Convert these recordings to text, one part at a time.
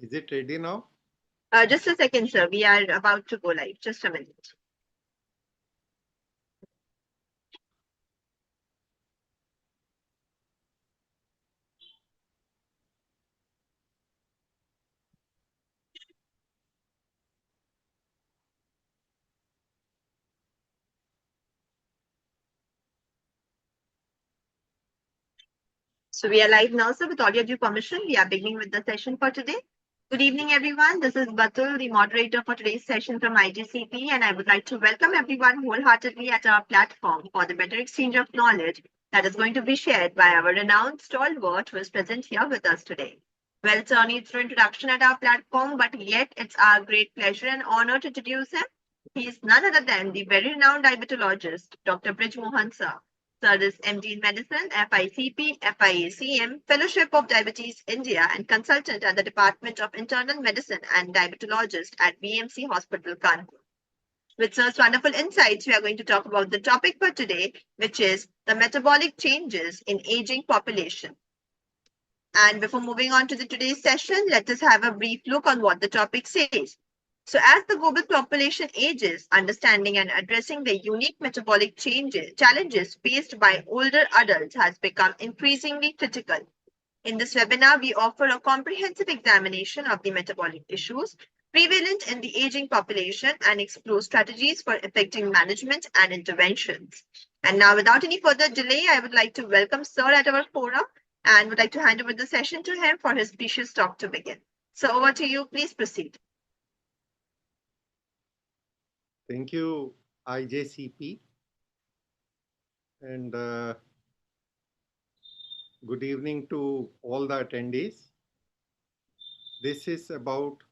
Is it ready now? Just a second, sir. We are about to go live. Just a minute. So we are live now, sir. With all your due permission, we are beginning with the session for today. Good evening, everyone. This is Batul, the moderator for today's session from IGCP, and I would like to welcome everyone wholeheartedly at our platform for the better exchange of knowledge that is going to be shared by our renowned stalwart who is present here with us today. Well, sir, needs no introduction at our platform, but yet it's our great pleasure and honor to introduce him. He is none other than the very renowned diabetologist, Dr. Brij Mohan, sir. Sir is MD in Medicine, FICP, FIACM, Fellowship of Diabetes India, and consultant at the Department of Internal Medicine and Diabetologist at BMC Hospital, Kanpur. With such wonderful insights, we are going to talk about the topic for today, which is the metabolic changes in aging population. And before moving on to the today's session, let us have a brief look on what the topic says. So, as the global population ages, understanding and addressing the unique metabolic challenges faced by older adults has become increasingly critical. In this webinar, we offer a comprehensive examination of the metabolic issues prevalent in the aging population and explore strategies for effective management and interventions. And now, without any further delay, I would like to welcome Sir at our forum and would like to hand over the session to him for his precious talk to begin. So, over to you. Please proceed. Thank you, IJCP. And good evening to all the attendees. This is about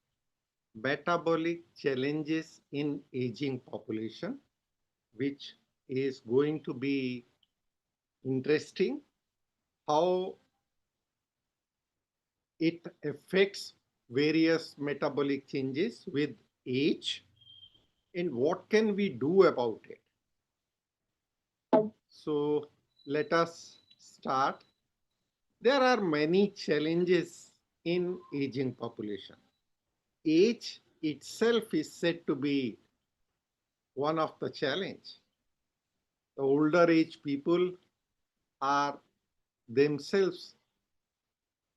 metabolic challenges in aging population, which is going to be interesting, how it affects various metabolic changes with age and what can we do about it. So let us start. There are many challenges in aging population. Age itself is said to be one of the challenge. The older age people are themselves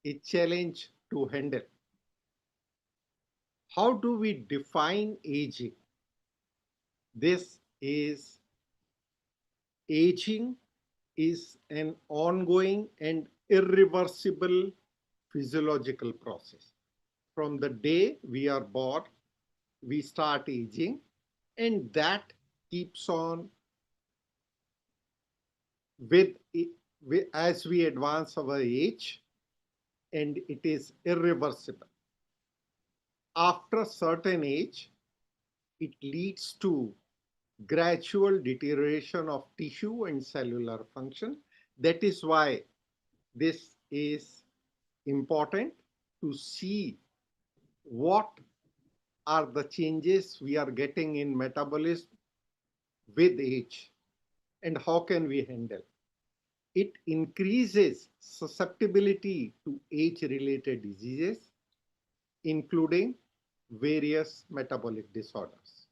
a challenge to handle. How do we define aging? This is aging is an ongoing and irreversible physiological process. From the day we are born, we start aging, and that keeps on with as we advance our age, and it is irreversible. After a certain age, it leads to gradual deterioration of tissue and cellular function. That is why this is important to see what are the changes we are getting in metabolism with age and how can we handle. It increases susceptibility to age-related diseases, including various metabolic disorders.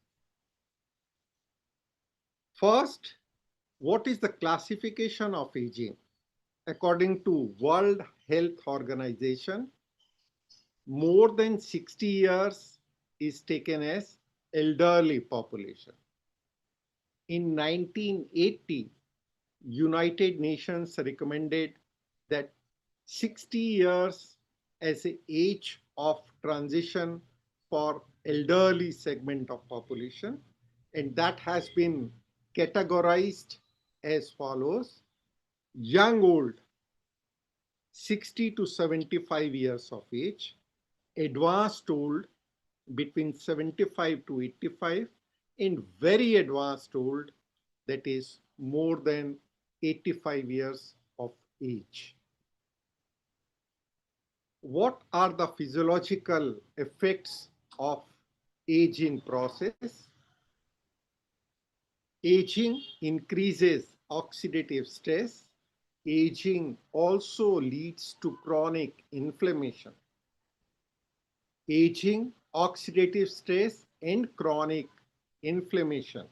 First, what is the classification of aging? According to World Health Organization, more than 60 years is taken as elderly population. In 1980, United Nations recommended that 60 years as an age of transition for elderly segment of population, and that has been categorized as follows: young old 60 to 75 years of age, advanced old between 75 to 85, and very advanced old, that is more than 85 years of age. What are the physiological effects of aging process? Aging increases oxidative stress. Aging also leads to chronic inflammation. aging, oxidative stress, and chronic inflammation.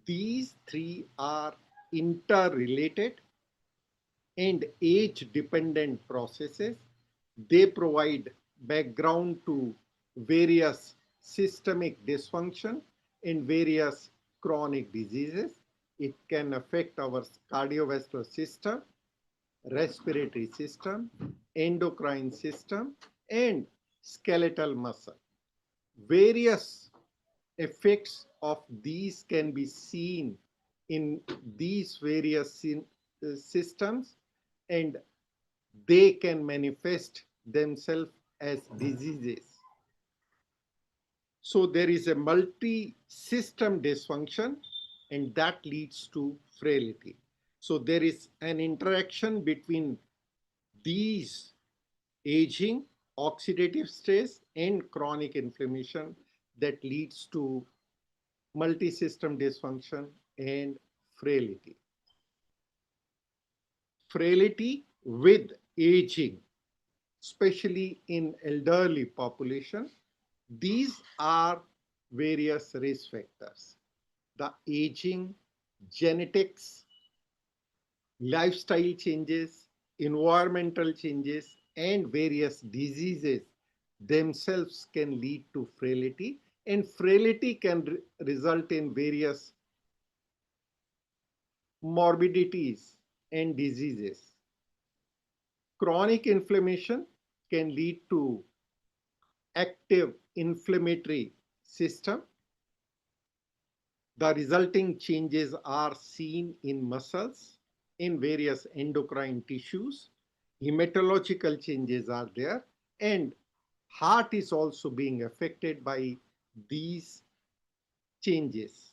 These three are interrelated and age-dependent processes. They provide background to various systemic dysfunction and various chronic diseases. It can affect our cardiovascular system, respiratory system, endocrine system, and skeletal muscle. Various effects of these can be seen in these various systems, and they can manifest themselves as diseases. So there is a multi-system dysfunction, and that leads to frailty. So there is an interaction between these aging, oxidative stress, and chronic inflammation that leads to multi-system dysfunction and frailty. Frailty with aging, especially in elderly population, these are various risk factors. The aging, genetics, lifestyle changes, environmental changes, and various diseases themselves can lead to frailty, and frailty can result in various morbidities and diseases. Chronic inflammation can lead to active inflammatory system. The resulting changes are seen in muscles, in various endocrine tissues. Hematological changes are there, and heart is also being affected by these changes.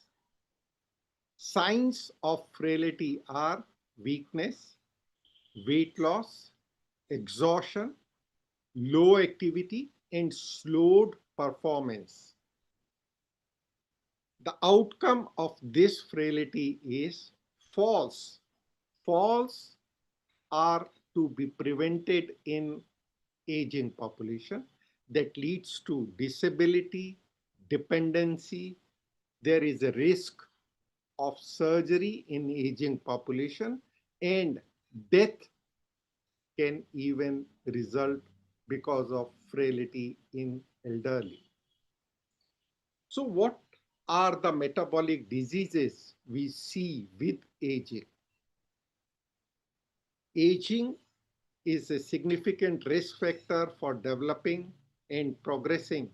Signs of frailty are weakness, weight loss, exhaustion, low activity, and slowed performance. The outcome of this frailty is falls. Falls are to be prevented in aging population. That leads to disability, dependency. There is a risk of surgery in aging population, and death can even result because of frailty in elderly. So what are the metabolic diseases we see with aging? Aging is a significant risk factor for developing and progressing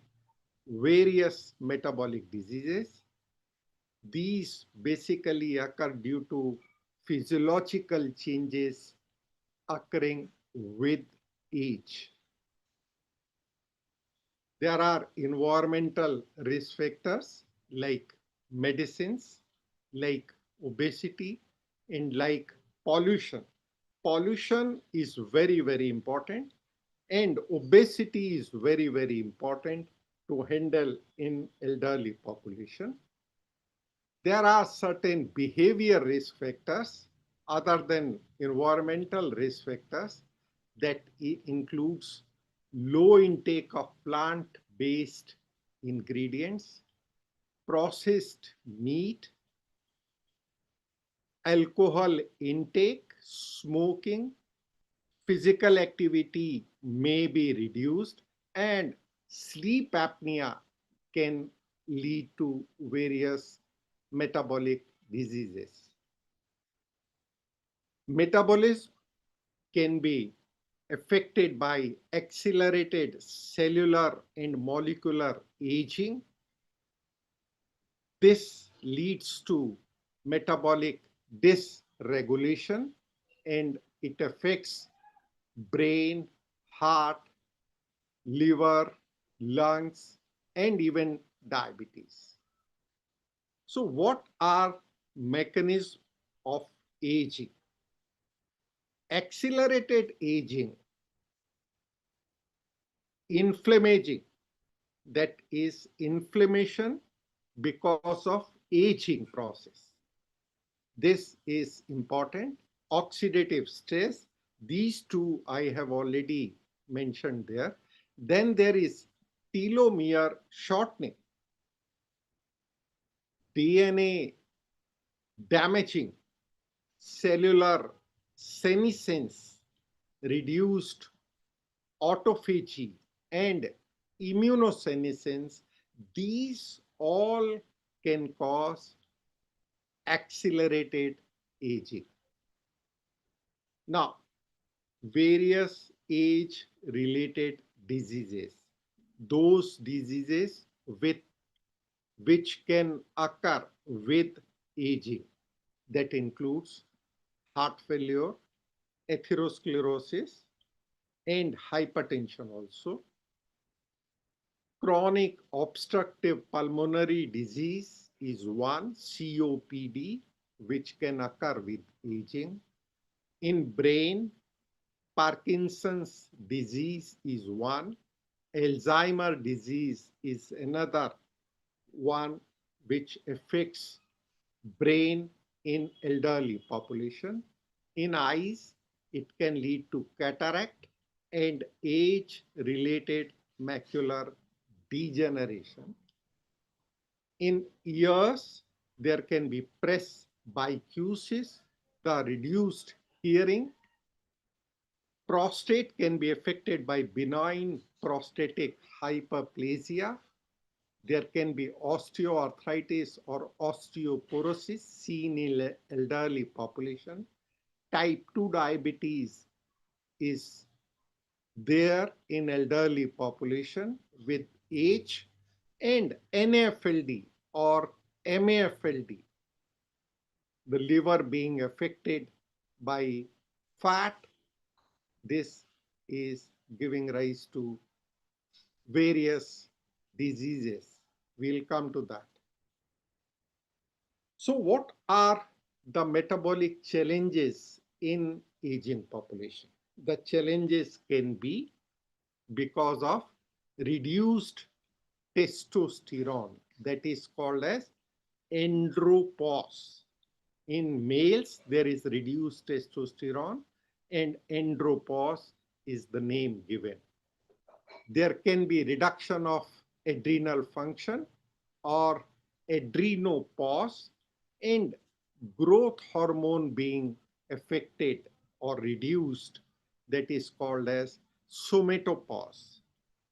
various metabolic diseases. These basically occur due to physiological changes occurring with age. There are environmental risk factors like medicines, like obesity, and like pollution. Pollution is very, very important, and obesity is very, very important to handle in elderly population. There are certain behavior risk factors other than environmental risk factors that includes low intake of plant-based ingredients, processed meat, alcohol intake, smoking, physical activity may be reduced, and sleep apnea can lead to various metabolic diseases. Metabolism can be affected by accelerated cellular and molecular aging. This leads to metabolic dysregulation, and it affects brain, heart, liver, lungs, and even diabetes. So what are mechanisms of aging? Accelerated aging, inflammaging, that is inflammation because of aging process. This is important. Oxidative stress, these two I have already mentioned there. Then there is telomere shortening, DNA damaging, cellular senescence, reduced autophagy, and immunosenescence, these all can cause accelerated aging. Now, various age related diseases, those diseases which can occur with aging, that includes heart failure, atherosclerosis, and hypertension also. Chronic obstructive pulmonary disease is one, COPD, which can occur with aging. In brain, Parkinson's disease is one, Alzheimer's disease is another one which affects brain in elderly population. In eyes, it can lead to cataract and age-related macular degeneration. In ears, there can be presbycusis, the reduced hearing. Prostate can be affected by benign prostatic hyperplasia. There can be osteoarthritis or osteoporosis seen in elderly population. Type 2 diabetes is there in elderly population with age, and NAFLD or MAFLD, the liver being affected by fat, this is giving rise to various diseases. We'll come to that. So what are the metabolic challenges in aging population? The challenges can be because of reduced testosterone, that is called as andropause. In males, there is reduced testosterone, and andropause is the name given. There can be reduction of adrenal function or adrenopause, and growth hormone being affected or reduced, that is called as somatopause.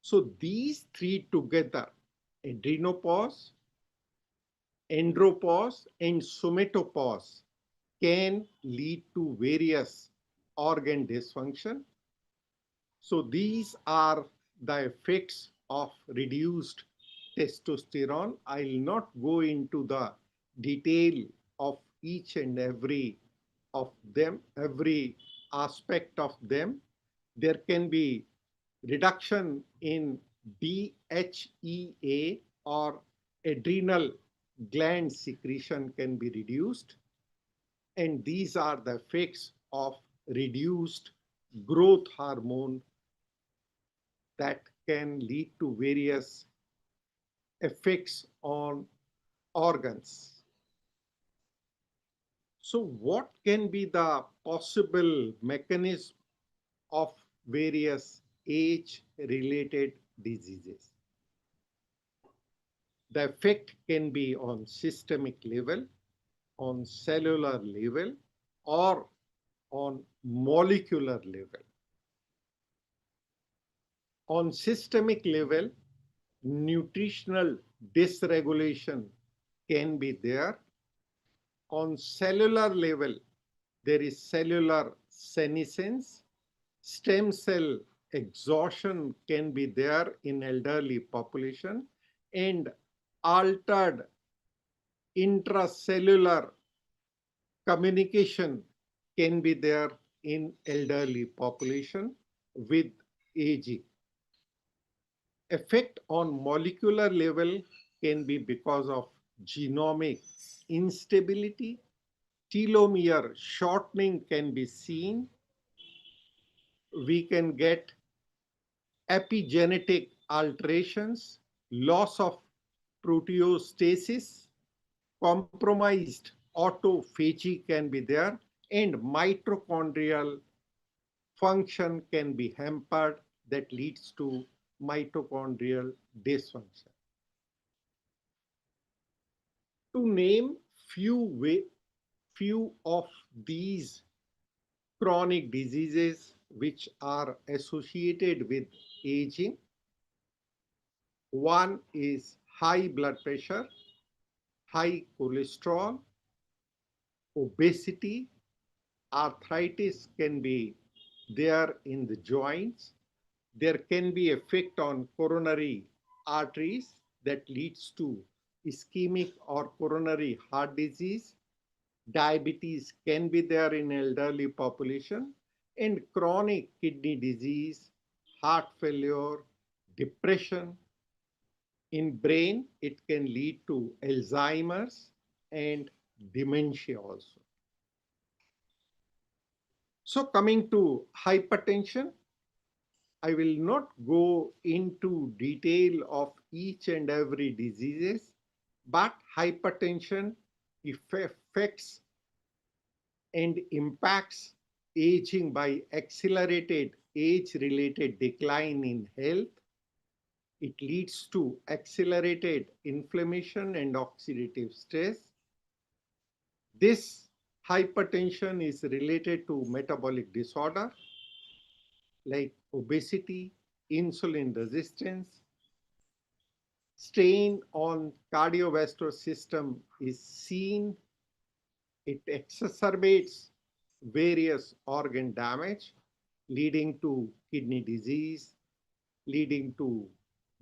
So these three together, adrenopause, andropause, and somatopause, can lead to various organ dysfunction. So these are the effects of reduced testosterone. I'll not go into the detail of each and every of them, every aspect of them. There can be reduction in DHEA or adrenal gland secretion can be reduced. And these are the effects of reduced growth hormone that can lead to various effects on organs. So what can be the possible mechanism of various age-related diseases? The effect can be on systemic level, on cellular level, or on molecular level. On systemic level, nutritional dysregulation can be there. On cellular level, there is cellular senescence. Stem cell exhaustion can be there in elderly population, and altered intracellular communication can be there in elderly population with aging. Effect on molecular level can be because of genomic instability. Telomere shortening can be seen. We can get epigenetic alterations, loss of proteostasis, compromised autophagy can be there, and mitochondrial function can be hampered, that leads to mitochondrial dysfunction. To name few of these chronic diseases which are associated with aging, one is high blood pressure, high cholesterol, obesity, arthritis can be there in the joints. There can be effect on coronary arteries that leads to ischemic or coronary heart disease. Diabetes can be there in elderly population, and chronic kidney disease, heart failure, depression. In brain, it can lead to Alzheimer's and dementia also. So coming to hypertension, I will not go into detail of each and every diseases, but hypertension affects and impacts aging by accelerated age-related decline in health. It leads to accelerated inflammation and oxidative stress. This hypertension is related to metabolic disorder like obesity, insulin resistance. Strain on cardiovascular system is seen. It exacerbates various organ damage, leading to kidney disease, leading to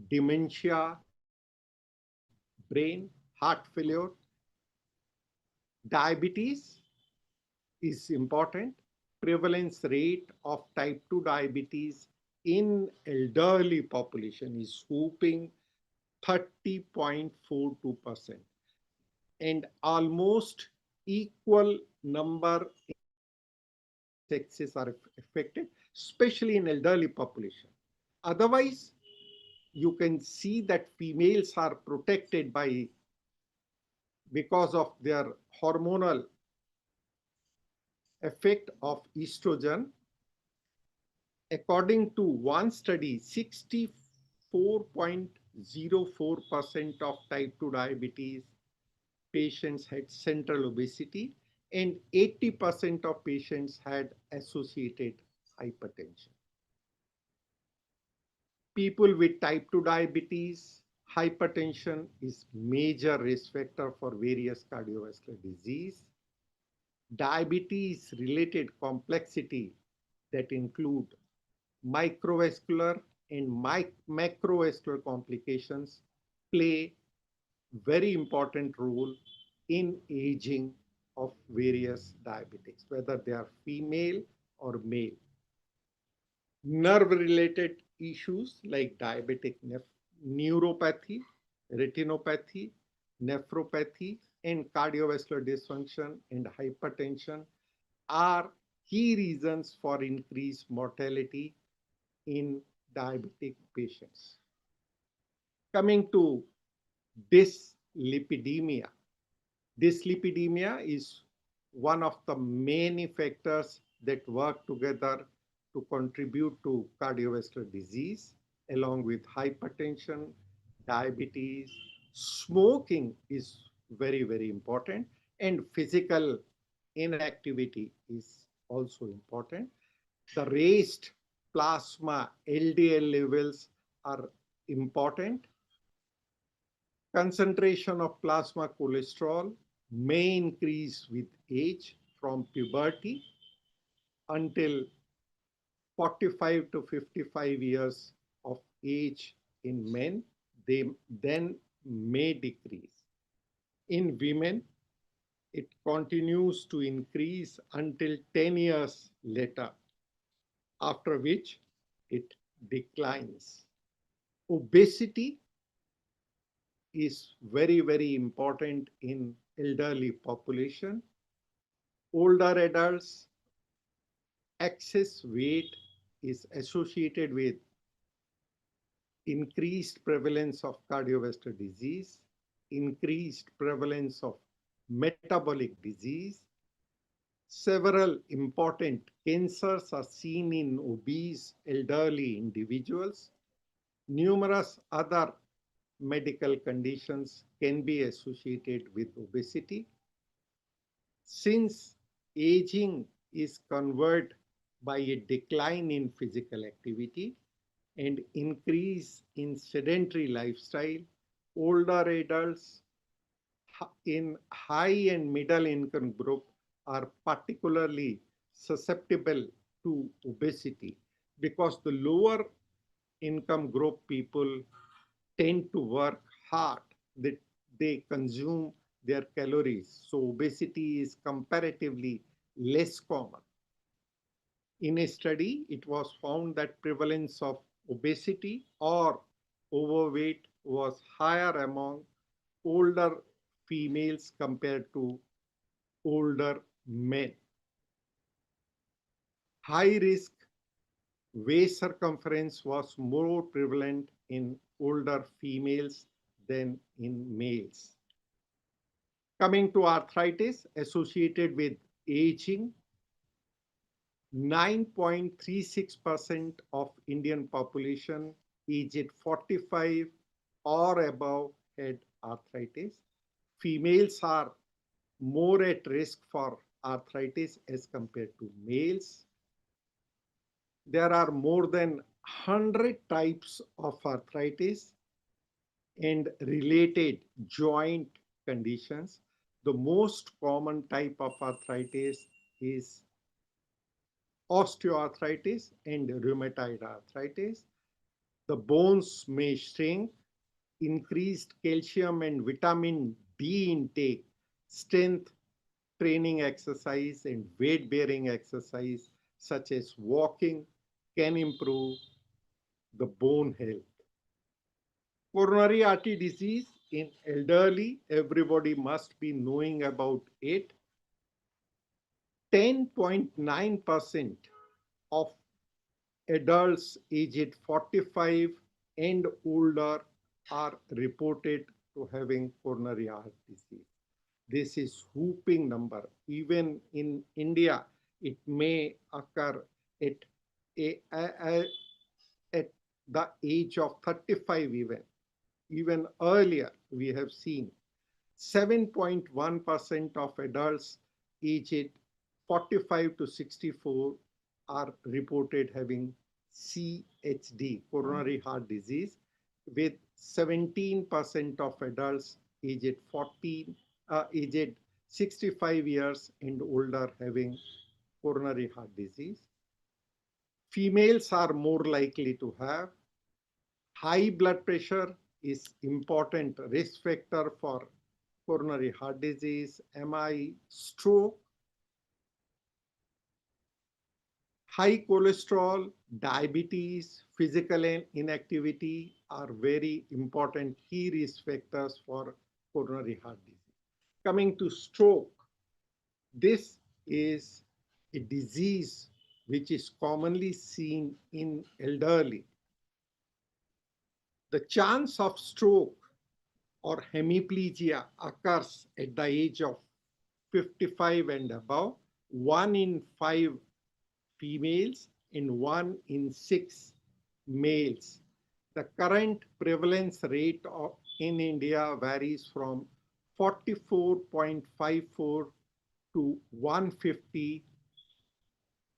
dementia, brain, heart failure. Diabetes is important. Prevalence rate of type 2 diabetes in elderly population is whooping 30.42%, and almost equal number sexes are affected, especially in elderly population. Otherwise, you can see that females are protected by because of their hormonal effect of estrogen. According to one study, 64.04% of type 2 diabetes patients had central obesity, and 80% of patients had associated hypertension. People with type 2 diabetes, hypertension is major risk factor for various cardiovascular disease. Diabetes related complexity that include microvascular and macrovascular complications play very important role in aging of various diabetics, whether they are female or male. Nerve-related issues like diabetic neuropathy, retinopathy, nephropathy, and cardiovascular dysfunction and hypertension are key reasons for increased mortality in diabetic patients. Coming to dyslipidemia. Dyslipidemia is one of the many factors that work together to contribute to cardiovascular disease, along with hypertension, diabetes. Smoking is very, very important, and physical inactivity is also important. The raised plasma LDL levels are important. Concentration of plasma cholesterol may increase with age from puberty until 45 to 55 years of age in men. They then may decrease. In women, it continues to increase until 10 years later, after which it declines. Obesity is very, very important in elderly population. Older adults, excess weight is associated with increased prevalence of cardiovascular disease, increased prevalence of metabolic disease. Several important cancers are seen in obese elderly individuals. Numerous other medical conditions can be associated with obesity. Since aging is converted by a decline in physical activity and increase in sedentary lifestyle, older adults in high and middle income group are particularly susceptible to obesity because the lower income group people tend to work hard, that they consume their calories. So obesity is comparatively less common. In a study, it was found that prevalence of obesity or overweight was higher among older females compared to older men. High risk waist circumference was more prevalent in older females than in males. Coming to arthritis associated with aging, 9.36% of Indian population aged 45 or above had arthritis. Females are more at risk for arthritis as compared to males. There are more than 100 types of arthritis and related joint conditions. The most common type of arthritis is osteoarthritis and rheumatoid arthritis. The bones may shrink, increased calcium and vitamin D intake, strength training exercise, and weight bearing exercise, such as walking, can improve the bone health. Coronary artery disease in elderly, everybody must be knowing about it. 10.9% of adults aged 45 and older are reported to having coronary heart disease. This is whooping number. Even in India, it may occur at, at the age of 35 even earlier. We have seen 7.1% of adults aged 45 to 64 are reported having CHD, coronary heart disease, with 17% of adults aged 65 years and older having coronary heart disease. Females are more likely to have. High blood pressure is important risk factor for coronary heart disease, MI, stroke. High cholesterol, diabetes, physical inactivity are very important key risk factors for coronary heart disease. Coming to stroke, this is a disease which is commonly seen in elderly. The chance of stroke or hemiplegia occurs at the age of 55 and above. 1 in 5 females and 1 in 6 males. The current prevalence rate in India varies from 44.54 to 150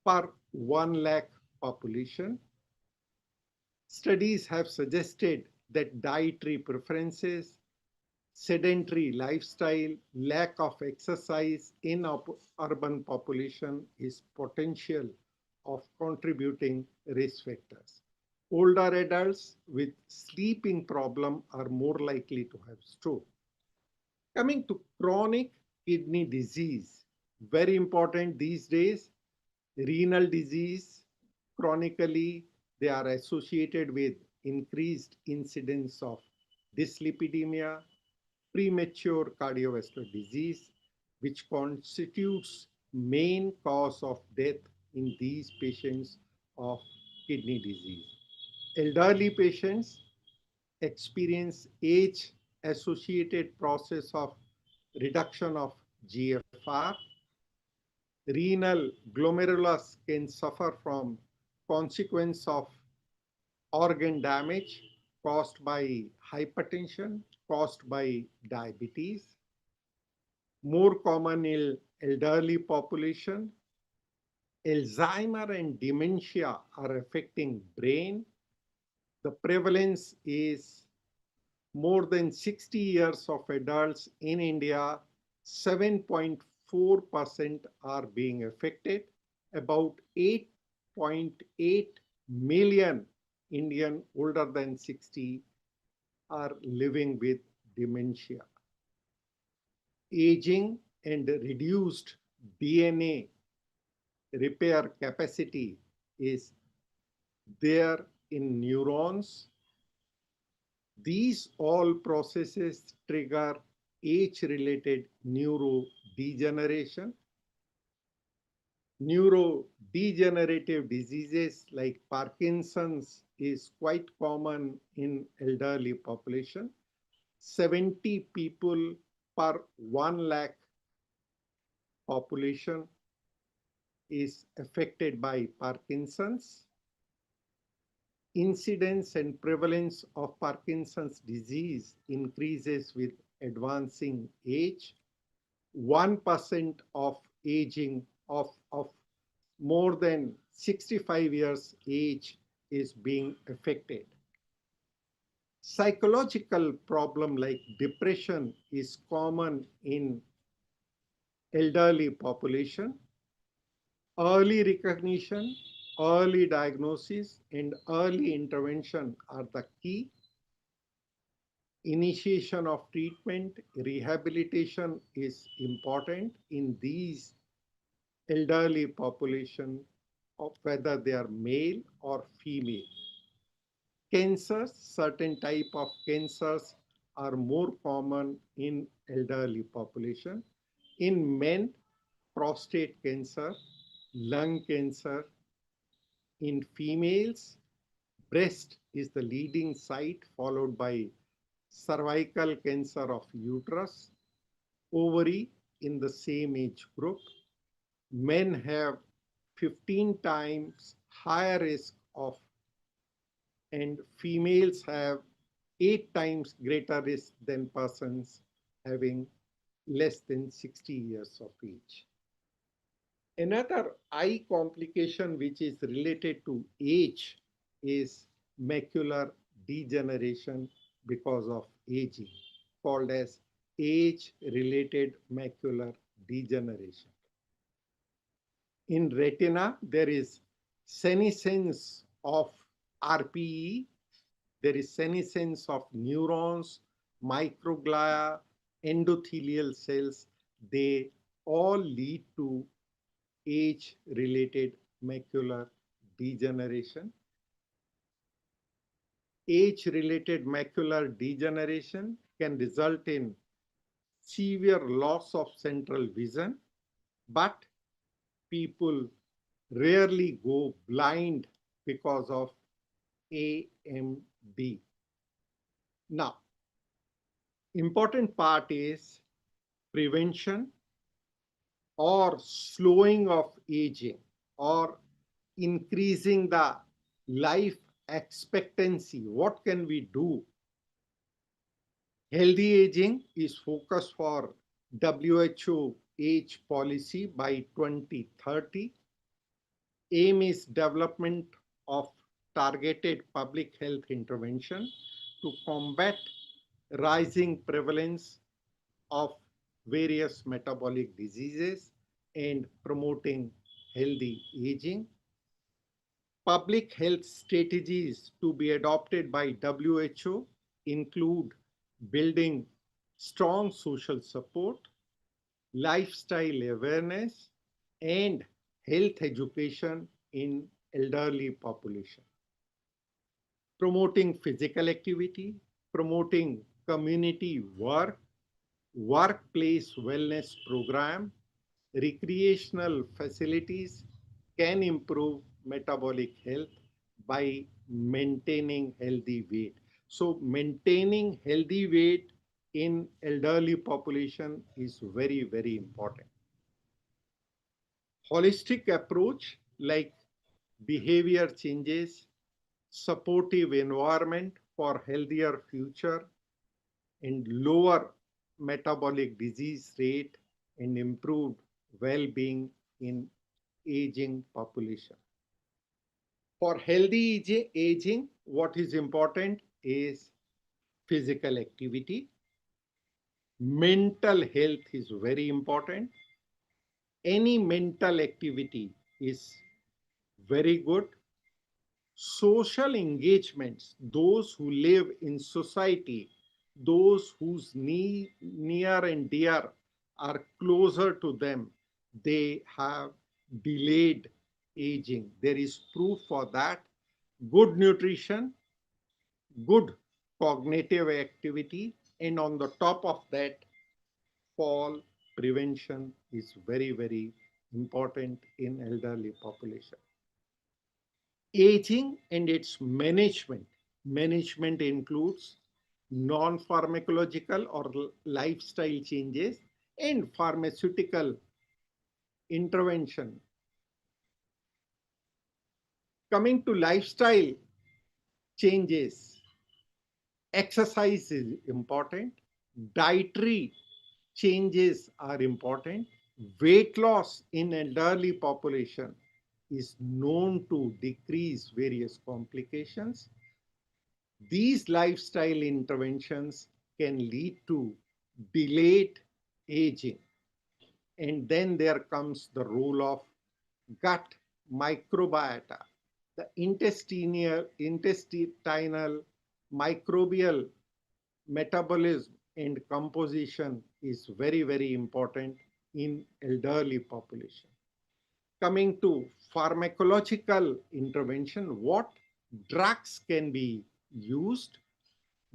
per 1 lakh population. Studies have suggested that dietary preferences, sedentary lifestyle, lack of exercise in urban population is potential of contributing risk factors. Older adults with sleeping problem are more likely to have stroke. Coming to chronic kidney disease, very important these days. Renal disease, chronically, they are associated with increased incidence of dyslipidemia, premature cardiovascular disease, which constitutes main cause of death in these patients of kidney disease. Elderly patients experience age-associated process of reduction of GFR. Renal glomerulus can suffer from consequence of organ damage. caused by hypertension, caused by diabetes, more common in elderly population. Alzheimer and dementia are affecting brain. The prevalence is more than 60 years of adults in India, 7.4% are being affected. About 8.8 million Indian older than 60 are living with dementia. Aging and reduced DNA repair capacity is there in neurons. These all processes trigger age-related neurodegeneration. Neurodegenerative diseases like Parkinson's is quite common in elderly population. 70 people per 1 lakh population is affected by Parkinson's. Incidence and prevalence of Parkinson's disease increases with advancing age. 1% of aging of more than 65 years age is being affected. Psychological problem like depression is common in elderly population. Early recognition, early diagnosis, and early intervention are the key. Initiation of treatment, rehabilitation is important in these elderly population, of whether they are male or female. Cancers, certain type of cancers are more common in elderly population. In men, prostate cancer, lung cancer. In females, breast is the leading site, followed by cervical cancer of uterus, ovary in the same age group. Men have 15 times higher risk of, and females have 8 times greater risk than persons having less than 60 years of age. Another eye complication which is related to age is macular degeneration because of aging, called as age-related macular degeneration. In retina, there is senescence of RPE, there is senescence of neurons, microglia, endothelial cells. They all lead to age-related macular degeneration. Age-related macular degeneration can result in severe loss of central vision, but people rarely go blind because of AMD. Now, important part is prevention or slowing of aging or increasing the life expectancy. What can we do? Healthy aging is focused for WHO age policy by 2030. Aim is development of targeted public health intervention to combat rising prevalence of various metabolic diseases and promoting healthy aging. Public health strategies to be adopted by WHO include building strong social support, lifestyle awareness, and health education in elderly population. Promoting physical activity, promoting community work, workplace wellness program, recreational facilities can improve metabolic health by maintaining healthy weight. So maintaining healthy weight in elderly population is very, very important. Holistic approach like behavior changes, supportive environment, for healthier future and lower metabolic disease rate and improved well-being in aging population. For healthy aging, what is important is physical activity. Mental health is very important. Any mental activity is very good. Social engagements, those who live in society, those whose near and dear are closer to them, they have delayed aging. There is proof for that. Good nutrition, good cognitive activity, and on the top of that, fall prevention is very, very important in elderly population. Aging and its management. Management includes non-pharmacological or lifestyle changes and pharmaceutical intervention. Coming to lifestyle changes, exercise is important, dietary changes are important. Weight loss in elderly population is known to decrease various complications. These lifestyle interventions can lead to delayed aging. And then there comes the role of gut microbiota. The intestinal microbial metabolism and composition is very, very important in elderly population. Coming to pharmacological intervention, what drugs can be used?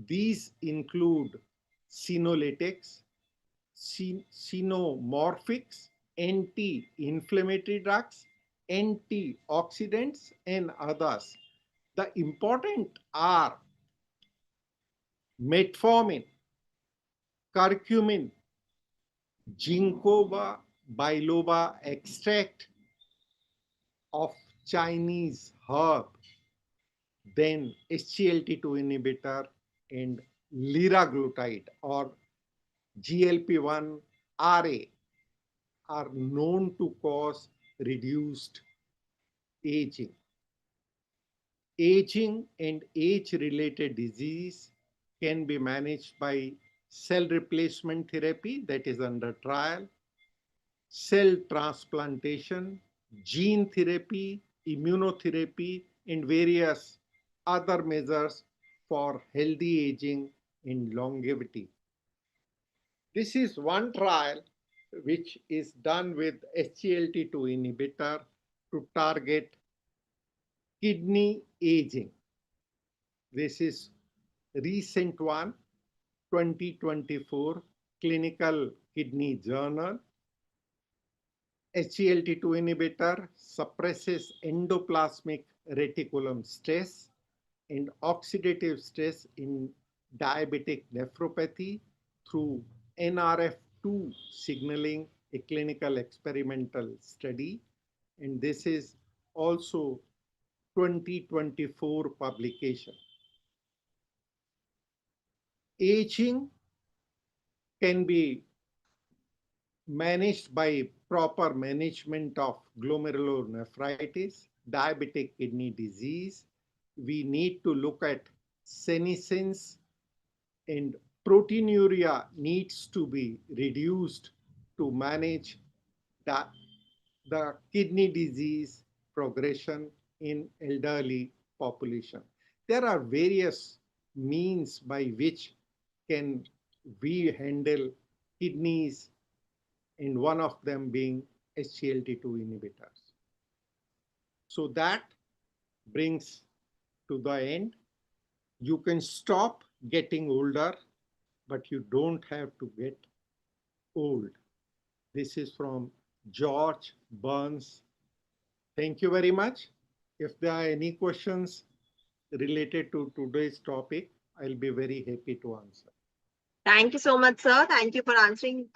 These include senolytics, senomorphics, anti-inflammatory drugs, antioxidants, and others. The important are metformin, curcumin, ginkgo biloba extract of Chinese herb, then SGLT2 inhibitor and liraglutide or GLP-1 RA are known to cause reduced aging. Aging and age-related disease can be managed by cell replacement therapy that is under trial, cell transplantation, gene therapy, immunotherapy, and various other measures for healthy aging and longevity. This is one trial which is done with SGLT2 inhibitor to target kidney aging. This is recent one, 2024 Clinical Kidney Journal. SGLT2 inhibitor suppresses endoplasmic reticulum stress and oxidative stress in diabetic nephropathy through NRF2 signaling, a clinical experimental study. And this is also 2024 publication. Aging can be managed by proper management of glomerulonephritis, diabetic kidney disease. We need to look at senescence, and proteinuria needs to be reduced to manage the kidney disease progression in elderly population. There are various means by which can we handle kidneys, and one of them being SGLT2 inhibitors. So that brings to the end. You can stop getting older, but you don't have to get old. This is from George Burns. Thank you very much. If there are any questions related to today's topic, I'll be very happy to answer. Thank you so much, sir. Thank you for answering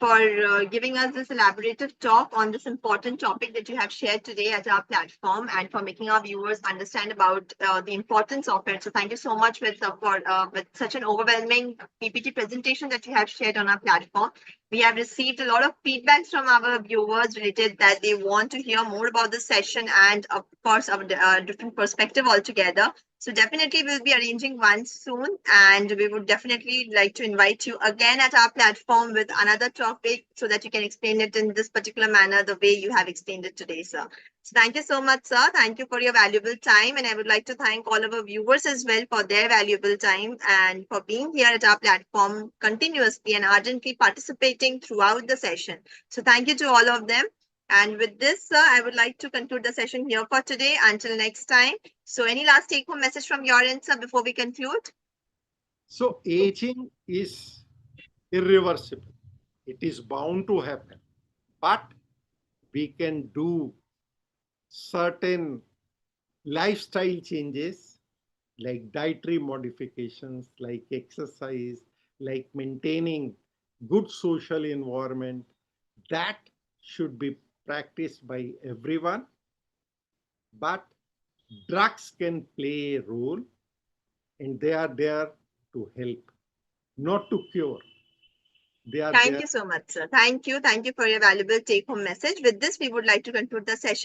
for giving us this elaborative talk on this important topic that you have shared today at our platform, and for making our viewers understand about the importance of it. So thank you so much with such an overwhelming PPT presentation that you have shared on our platform. We have received a lot of feedbacks from our viewers related that they want to hear more about the session and, of course, a different perspective altogether. So definitely we'll be arranging one soon, and we would definitely like to invite you again at our platform with another topic so that you can explain it in this particular manner, the way you have explained it today, sir. So thank you so much, sir. Thank you for your valuable time, and I would like to thank all of our viewers as well for their valuable time and for being here at our platform continuously and ardently participating throughout the session. So thank you to all of them. And with this, sir, I would like to conclude the session here for today. Until next time. So, any last take home message from your end, sir, before we conclude? So aging is irreversible. It is bound to happen. But we can do certain lifestyle changes like dietary modifications, like exercise, like maintaining good social environment. That should be practiced by everyone. But drugs can play a role, and they are there to help, not to cure. They are Thank there. you so much, sir. Thank you. Thank you for your valuable take home message. With this, we would like to conclude the session.